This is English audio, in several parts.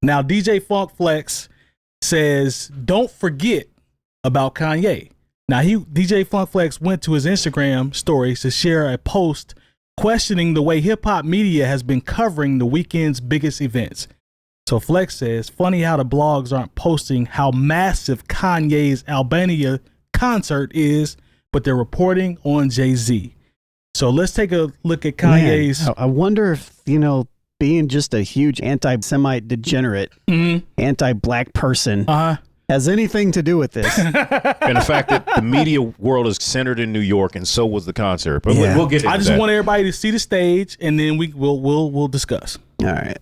Now, DJ Funk Flex says, don't forget about Kanye. Now, DJ Funk Flex went to his Instagram stories to share a post questioning the way hip-hop media has been covering the weekend's biggest events. So Flex says, funny how the blogs aren't posting how massive Kanye's Albania concert is, but they're reporting on Jay-Z. So let's take a look at Kanye's. Man, I wonder if, being just a huge anti-Semite degenerate, anti-black person has anything to do with this. And the fact that the media world is centered in New York, and so was the concert. But we'll get into that. I just want everybody to see the stage, and then we'll discuss. All right.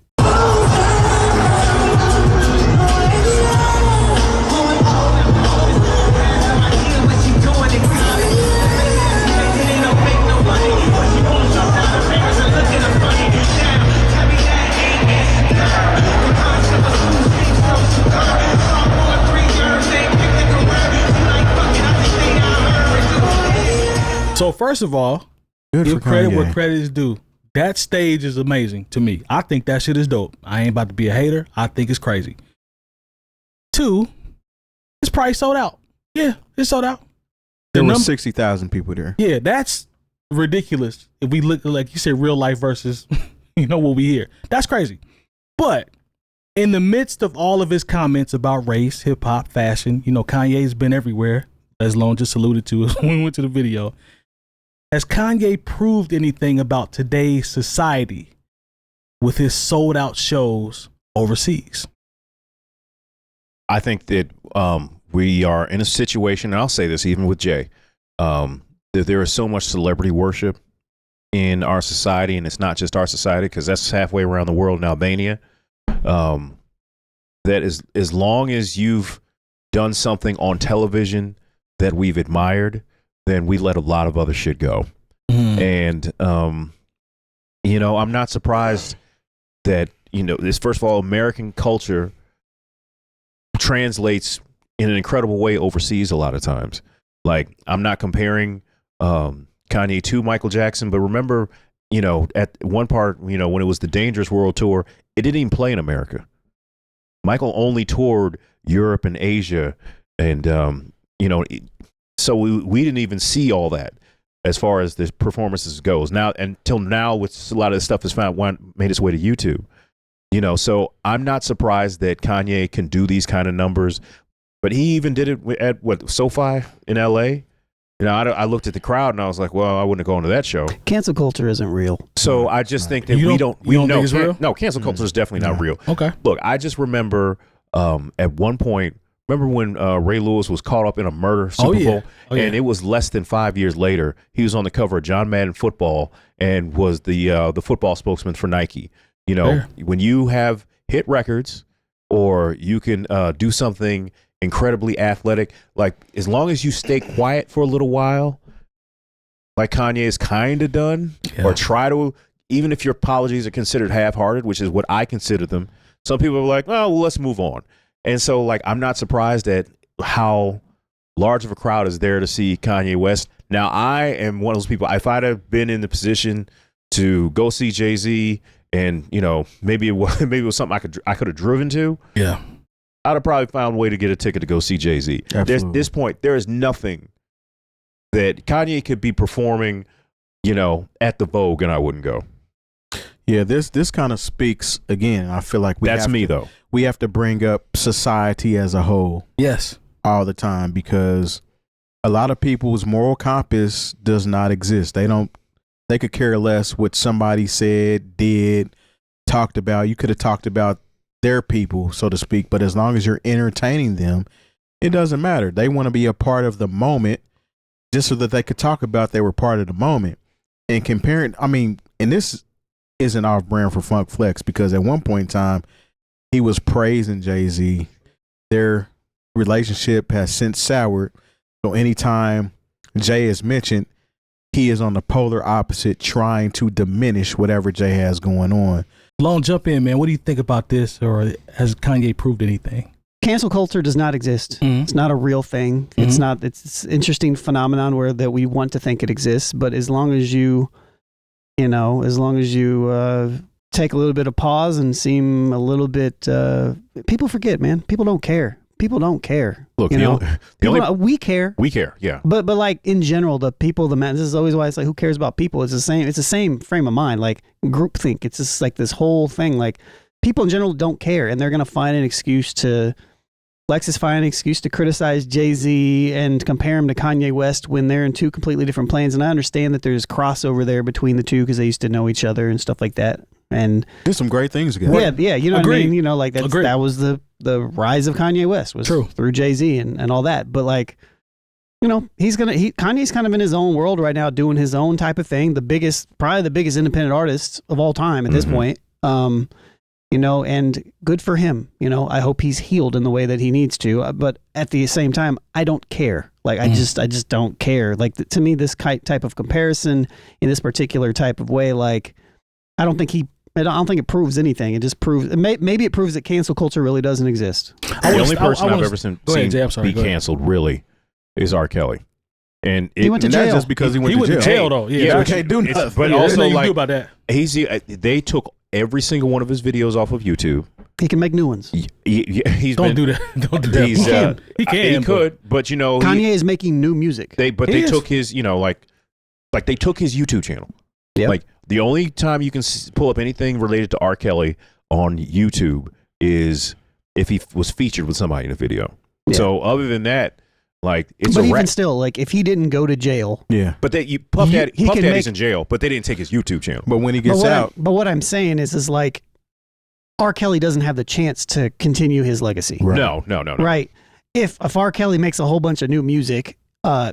So first of all, give credit where credit is due. That stage is amazing to me. I think that shit is dope. I ain't about to be a hater. I think it's crazy. 2, it's probably sold out. Yeah, it's sold out. There were 60,000 people there. Yeah, that's ridiculous. If we look, like you said, real life versus, what we hear. That's crazy. But in the midst of all of his comments about race, hip hop, fashion, Kanye's been everywhere, as Lone just alluded to when we went to the video. Has Kanye proved anything about today's society with his sold out shows overseas? I think that we are in a situation, and I'll say this even with Jay, that there is so much celebrity worship in our society, and it's not just our society, because that's halfway around the world in Albania. That is, as long as you've done something on television that we've admired, then we let a lot of other shit go. And, I'm not surprised that, this, first of all, American culture translates in an incredible way overseas a lot of times. Like, I'm not comparing Kanye to Michael Jackson, but remember, at one part, when it was the Dangerous World Tour, it didn't even play in America. Michael only toured Europe and Asia, and, so we didn't even see all that as far as the performances goes. Now, until now, with a lot of this stuff has made its way to YouTube. So I'm not surprised that Kanye can do these kind of numbers, but he even did it at SoFi in LA. I looked at the crowd and I was like, well, I wouldn't have gone to that show. Cancel culture isn't real. So I just think that we don't think it's real? No, cancel culture is definitely not real. Okay. Look, I just remember at one point, remember when Ray Lewis was caught up in a murder Super Bowl? And it was less than 5 years later. He was on the cover of John Madden Football and was the football spokesman for Nike. When you have hit records or you can do something incredibly athletic, like as long as you stay quiet for a little while, like Kanye is kind of done, or try to, even if your apologies are considered half-hearted, which is what I consider them, some people are like, oh, well, let's move on. And so, like, I'm not surprised at how large of a crowd is there to see Kanye West. Now, I am one of those people, if I'd have been in the position to go see Jay-Z and, maybe it was something I could have driven to, I'd have probably found a way to get a ticket to go see Jay-Z. At this point, there is nothing that Kanye could be performing, at the Vogue, and I wouldn't go. Yeah, this kind of speaks, again, I feel like though. We have to bring up society as a whole. Yes. All the time, because a lot of people's moral compass does not exist. They could care less what somebody said, did, talked about. You could have talked about their people, so to speak, but as long as you're entertaining them, it doesn't matter. They want to be a part of the moment just so that they could talk about they were part of the moment. And comparing, and this isn't off brand for Funk Flex, because at one point in time, he was praising Jay-Z. Their relationship has since soured. So anytime Jay is mentioned, he is on the polar opposite, trying to diminish whatever Jay has going on. Lone, jump in, man. What do you think about this, or has Kanye proved anything? Cancel culture does not exist. It's not a real thing. It's not. It's an interesting phenomenon that we want to think it exists, but as long as you take a little bit of pause and seem a little bit. People forget, man. People don't care. People don't care. Look, we care. We care, yeah. But like in general, the people, this is always why it's like, who cares about people? It's the same frame of mind, like groupthink. It's just like this whole thing. Like people in general don't care, and they're gonna find an excuse to. Lex is finding an excuse to criticize Jay-Z and compare him to Kanye West when they're in two completely different planes. And I understand that there's crossover there between the two because they used to know each other and stuff like that. And there's some great things together. Yeah, you know what I mean? You know, like that was the rise of Kanye West was through Jay-Z and all that. But like, you know, Kanye's kind of in his own world right now, doing his own type of thing. Probably the biggest independent artist of all time at this point. You know, and good for him. You know, I hope he's healed in the way that he needs to. But at the same time, I don't care. Like, I just don't care. Like, to me, this type of comparison in this particular type of way, like, I don't think it proves anything. It just proves, maybe it proves that cancel culture really doesn't exist. The only person I've ever seen be canceled really is R. Kelly. And he went to jail. Not just because he went to jail, though. Yeah, we can't do nothing. But also, like, about that. They took every single one of his videos off of YouTube. He can make new ones. Don't do that. Don't do that. He could, but you know, Kanye is making new music. They took his, you know, like they took his YouTube channel. Yep. Like the only time you can pull up anything related to R. Kelly on YouTube is if he was featured with somebody in a video. Yeah. So other than that, like it's but even still, like if he didn't go to jail, But Puff Daddy's in jail, but they didn't take his YouTube channel. But when he gets out, but what I'm saying is like R. Kelly doesn't have the chance to continue his legacy. Right. No. Right. If R. Kelly makes a whole bunch of new music,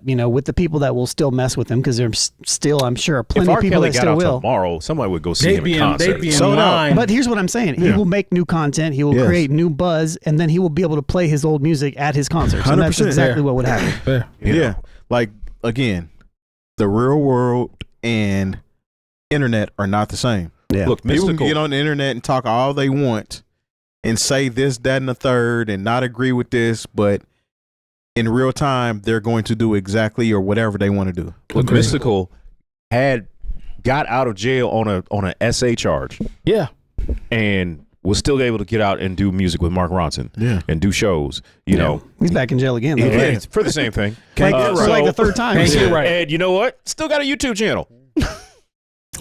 you know, with the people that will still mess with him, because there's still, I'm sure, plenty of people that still will. If R. Kelly got out tomorrow, somebody would go see him in concert. They'd be in line. But here's what I'm saying. He will make new content. He will create new buzz, and then he will be able to play his old music at his concerts. 100%. And that's exactly what would happen. Yeah. Like, again, the real world and internet are not the same. Yeah. Look, people can get on the internet and talk all they want and say this, that, and the third and not agree with this, but in real time, they're going to do exactly or whatever they want to do. Look, Mystical got out of jail on a SA charge. Yeah. And was still able to get out and do music with Mark Ronson. Yeah. And do shows. You know. He's back in jail again, though. Right? For the same thing. Like the third time. And you know what? Still got a YouTube channel.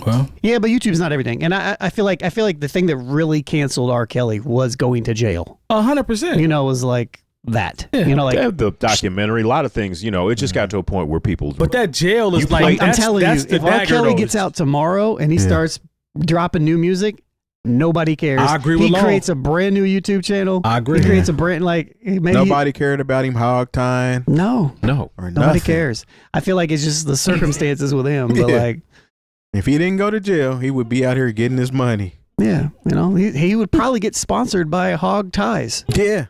Well, yeah, but YouTube's not everything, and I feel like the thing that really canceled R. Kelly was going to jail. 100%. You know, was like that. Yeah. You know, like the documentary, a lot of things. You know, it just got to a point where people. But that jail is like I'm telling you, if R. Kelly gets out tomorrow and he starts dropping new music, nobody cares. I agree with He creates a brand new YouTube channel. I agree. He creates a brand nobody cared about him hog tying. No, or nobody cares. I feel like it's just the circumstances with him, but like. If he didn't go to jail, he would be out here getting his money. Yeah, you know, he would probably get sponsored by Hog Ties. Yeah.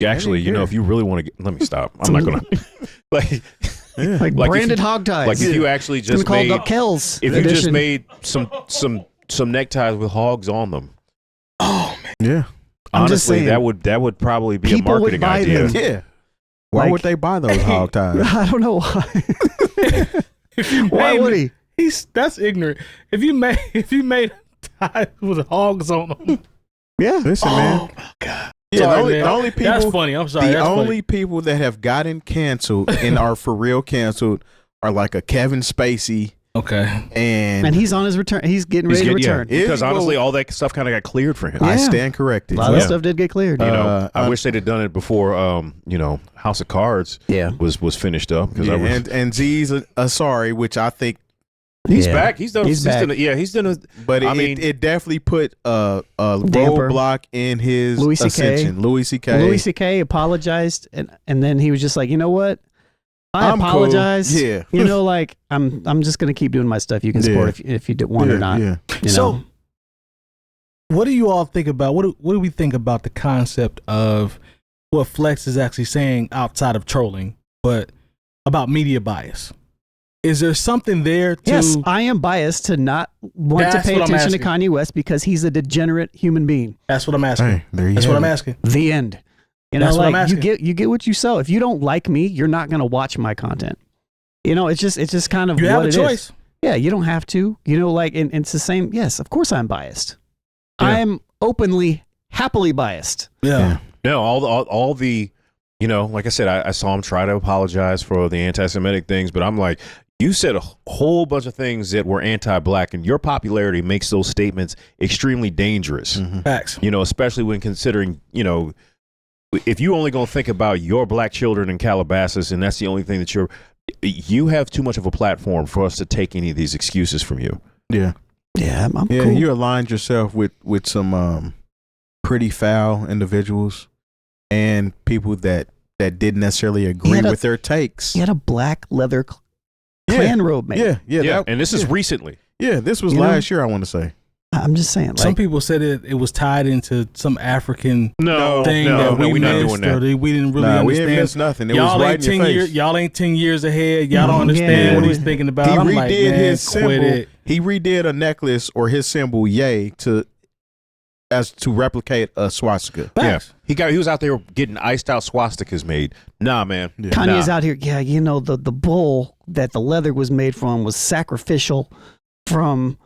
Actually, you know, if you really want to let me stop. I'm not going to. Like branded Hog Ties. Like if you actually just made. Kells if you just made some neckties with hogs on them. Oh, man. Yeah. Honestly, that would probably be a marketing idea. Them. Yeah. Why would they buy those hog ties? I don't know why. Why would he? That's ignorant. If you made ties with hogs on them. Yeah. Listen, man. Oh my God. Yeah, Sorry, the only people. That's funny. I'm sorry. The only people that have gotten canceled and are for real canceled are like a Kevin Spacey. Okay. And he's on his return. He's getting ready to return. Yeah, because honestly, all that stuff kind of got cleared for him. I stand corrected. A lot of stuff did get cleared. You know, I wish they'd have done it before. You know, House of Cards. Was finished up because and Z's sorry, which I think he's back. He's done. He's done. But it definitely put a roadblock in his ascension. Louis C.K. apologized, and then he was just like, you know what? I apologize. Cool. Yeah. You know, like I'm just gonna keep doing my stuff. You can support if you want or not. Yeah. You know? So, what do you all think about what do we think about the concept of what Flex is actually saying outside of trolling, but about media bias? Is there something there to... Yes, I am biased to not want to pay attention to Kanye West because he's a degenerate human being. That's what I'm asking. Hey, That's what I'm asking. The end. You know, That's what I'm like asking. you get what you sow. If you don't like me, you're not going to watch my content. You know, it's just kind of you what have a it choice. is. Yeah, you don't have to. You know, like, and it's the same. Yes, of course I'm biased. Yeah. I'm openly, happily biased. Yeah. No, all the, you know, like I said, I saw him try to apologize for the anti-Semitic things, but I'm like, you said a whole bunch of things that were anti-black, and your popularity makes those statements extremely dangerous. Mm-hmm. Facts. You know, especially when considering, you know, if you only gonna think about your black children in Calabasas, and that's the only thing that you have too much of a platform for us to take any of these excuses from you. Yeah. Yeah, I'm yeah, cool. You aligned yourself with some pretty foul individuals and people that didn't necessarily agree with their takes. He had a black leather Klan robe made. Yeah. And this is recently. Yeah, this was last year, I want to say. I'm just saying. Some people said it was tied into some African thing that we missed, or we didn't really understand. We didn't miss nothing. It y'all was right ain't in your face. Y'all ain't 10 years ahead. Y'all don't understand what he's thinking about. He I'm redid like, man, his symbol. It. He redid a necklace or his symbol, yay, to replicate a swastika. Facts. Yeah, he was out there getting iced out swastikas made. Nah, man. Yeah. Kanye's out here. Yeah, you know, the bull that the leather was made from was sacrificial from,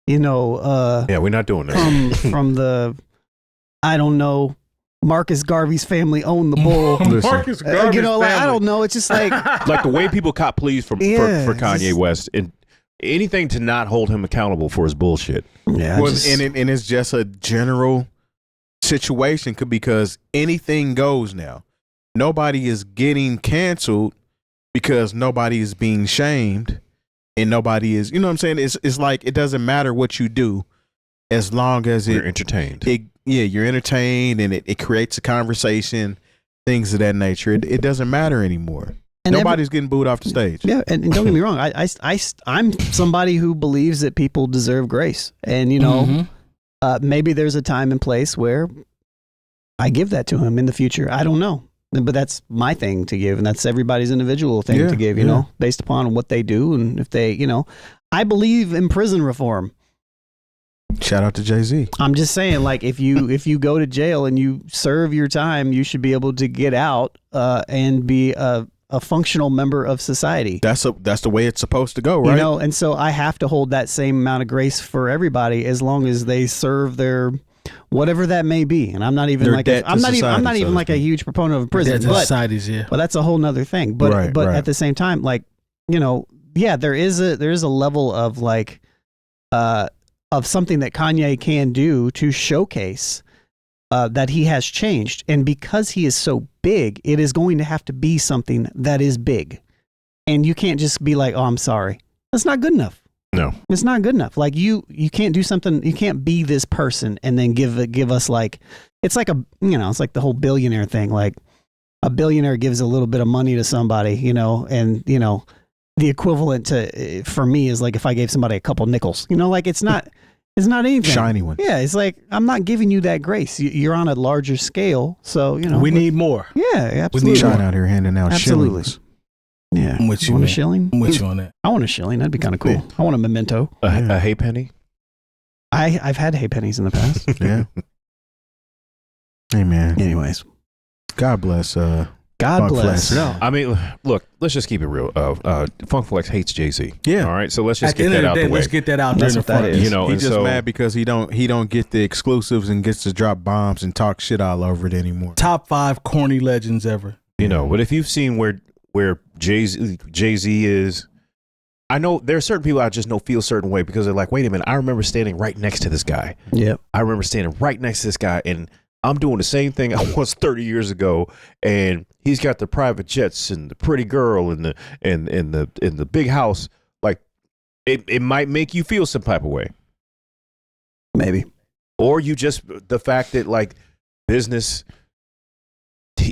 you know. Yeah, we're not doing that. From the, I don't know, Marcus Garvey's family owned the bull. Marcus Garvey's you know, like, family. I don't know. It's just like like the way people cop pleas for Kanye West, and anything to not hold him accountable for his bullshit. Yeah, and it's just a general situation because anything goes now. Nobody is getting canceled because nobody is being shamed, and nobody is. You know what I'm saying? It's like it doesn't matter what you do, as long as you're entertained. You're entertained, and it creates a conversation, things of that nature. It doesn't matter anymore. And nobody's getting booed off the stage. Yeah, and don't get me wrong. I'm somebody who believes that people deserve grace, and you know, maybe there's a time and place where I give that to him in the future. I don't know, but that's my thing to give, and that's everybody's individual thing to give. You know, based upon what they do, and if they, you know, I believe in prison reform. Shout out to Jay-Z. I'm just saying, like, if you go to jail and you serve your time, you should be able to get out and be a functional member of society. That's the way it's supposed to go, right? You know, and so I have to hold that same amount of grace for everybody as long as they serve their whatever that may be. And I'm not even like I'm not even like a huge proponent of prison, but societies, yeah. But that's a whole nother thing. But right. At the same time, like, you know, yeah, there is a level of like of something that Kanye can do to showcase that he has changed. And because he is so big, it is going to have to be something that is big. And you can't just be like, oh, I'm sorry. That's not good enough. No. It's not good enough. Like you can't do something, you can't be this person and then give us like, it's like it's like the whole billionaire thing. Like a billionaire gives a little bit of money to somebody, you know, and, you know, the equivalent to, for me is like if I gave somebody a couple nickels, you know, like it's not anything. Shiny one. Yeah. It's like, I'm not giving you that grace. You're on a larger scale. So, you know. We need more. Yeah, absolutely. We need Shine out here handing out shillings. Yeah. I'm with you. Want a shilling? I'm with you on that. I want a shilling. That'd be kind of cool. I want a memento. A hay penny? I've had hay pennies in the past. Yeah. Amen. Anyways. God bless. God bless. No, I mean, look, let's just keep it real. Funk Flex hates Jay-Z. Yeah. All right. So let's just get that out the way. Let's get that out there in the front. You know, he's just mad because he don't get the exclusives and gets to drop bombs and talk shit all over it anymore. Top 5 corny legends ever. You know, but if you've seen where Jay-Z is, I know there are certain people I just know feel a certain way because they're like, wait a minute, I remember standing right next to this guy. Yep. I remember standing right next to this guy, and I'm doing the same thing I was 30 years ago, and he's got the private jets and the pretty girl and the big house. Like, it might make you feel some type of way, maybe, or you just the fact that like business,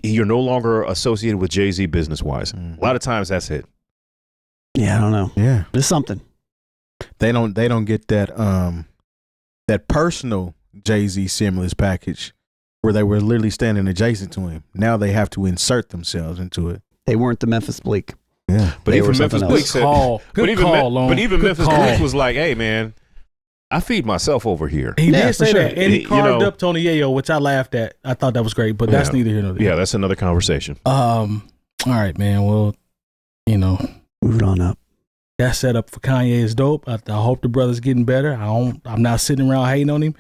you're no longer associated with Jay-Z business wise. A lot of times that's it. Yeah, I don't know. Yeah, there's something. They don't get that personal Jay-Z stimulus package where they were literally standing adjacent to him. Now they have to insert themselves into it. They weren't the Memphis Bleak. Yeah, but even Memphis Bleak said, but even Memphis Bleak was like, "Hey, man, I feed myself over here." He did say that, and he carved up Tony Yayo, which I laughed at. I thought that was great, but that's neither here nor there. Yeah, that's another conversation. All right, man. Well, you know, moving on up. that setup for Kanye is dope. I hope the brother's getting better. I'm not sitting around hating on him.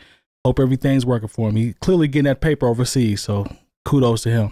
Hope everything's working for him. He clearly getting that paper overseas, so kudos to him.